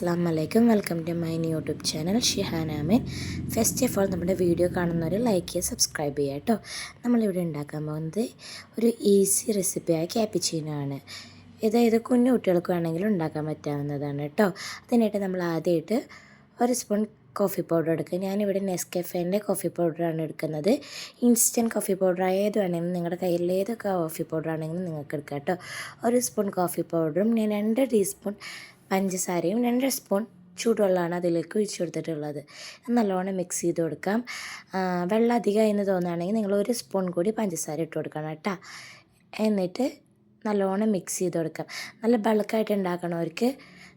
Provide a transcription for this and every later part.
അസ്സലാമു അലൈക്കും. Welcome to my YouTube channel Shihana Ameen. First of all നമ്മുടെ വീഡിയോ കാണുന്നവർ ലൈക്ക് ചെയ്യുക, സബ്സ്ക്രൈബ് ചെയ്യുക കേട്ടോ. നമ്മളിവിടെ ഉണ്ടാക്കാൻ പോകുന്നത് ഒരു ഈസി റെസിപ്പിയായ ക്യാപ്പിച്ചീനോ ആണ്. ഇത് കുഞ്ഞു കുട്ടികൾക്ക് വേണമെങ്കിലും ഉണ്ടാക്കാൻ പറ്റാവുന്നതാണ് കേട്ടോ. അതിനായിട്ട് നമ്മൾ ആദ്യമായിട്ട് ഒരു സ്പൂൺ കോഫി പൗഡർ എടുക്കുക. ഞാനിവിടെ നെസ്കഫേൻ്റെ കോഫി പൗഡറാണ് എടുക്കുന്നത്. ഇൻസ്റ്റൻറ്റ് കോഫി പൗഡർ ഏത് വേണമെങ്കിലും നിങ്ങളുടെ കയ്യിൽ ഏത് കോഫി പൗഡർ ആണെങ്കിലും നിങ്ങൾക്ക് എടുക്കാം കേട്ടോ. ഒരു സ്പൂൺ കോഫി പൗഡറും ഞാൻ 2 ടീസ്പൂൺ പഞ്ചസാരയും 2 സ്പൂൺ ചൂടുവെള്ളമാണ് അതിലേക്ക് ഒഴിച്ചു കൊടുത്തിട്ടുള്ളത്. നല്ലോണം മിക്സ് ചെയ്ത് കൊടുക്കാം. വെള്ളം അധികം എന്ന് തോന്നുകയാണെങ്കിൽ നിങ്ങൾ 1 സ്പൂൺ കൂടി പഞ്ചസാര ഇട്ട് കൊടുക്കണം കേട്ടോ. എന്നിട്ട് നല്ലോണം മിക്സ് ചെയ്ത് കൊടുക്കാം. നല്ല ബൾക്കായിട്ട് ഉണ്ടാക്കണവർക്ക്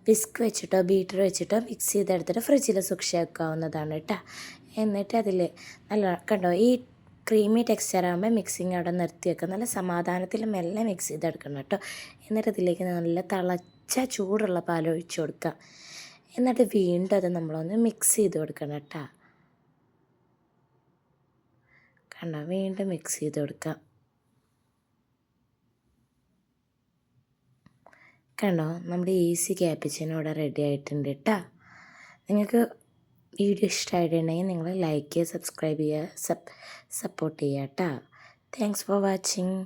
വിസ്ക് വെച്ചിട്ടോ ബീറ്റർ വെച്ചിട്ടോ മിക്സ് ചെയ്തെടുത്തിട്ട് ഫ്രിഡ്ജിൽ സൂക്ഷിച്ച് വെക്കാവുന്നതാണ് കേട്ടോ. എന്നിട്ട് അതിൽ നല്ല കണ്ടോ ഈ ക്രീമി ടെക്സ്ചർ ആകുമ്പോൾ മിക്സിങ് അവിടെ നിർത്തി വെക്കുക. നല്ല സമാധാനത്തിൽ മെല്ലെ മിക്സ് ചെയ്തെടുക്കണം കേട്ടോ. എന്നിട്ട് അതിലേക്ക് നല്ല തിളച്ച ചൂടുള്ള പാൽ ഒഴിച്ച് കൊടുക്കാം. എന്നിട്ട് വീണ്ടും അത് നമ്മളൊന്ന് മിക്സ് ചെയ്ത് കൊടുക്കണം കേട്ടോ. കണ്ടോ വീണ്ടും മിക്സ് ചെയ്ത് കൊടുക്കാം. കണ്ടോ നമ്മുടെ ഈസി ക്യാപ്പിച്ചിനോ ഇവിടെ റെഡി ആയിട്ടുണ്ട് കേട്ടോ. നിങ്ങൾക്ക് വീഡിയോ ഇഷ്ടമായിട്ടുണ്ടെങ്കിൽ നിങ്ങൾ ലൈക്ക് ചെയ്യുക, സബ്സ്ക്രൈബ് ചെയ്യുക, സപ്പോർട്ട് ചെയ്യുക കേട്ടോ. Thanks for watching.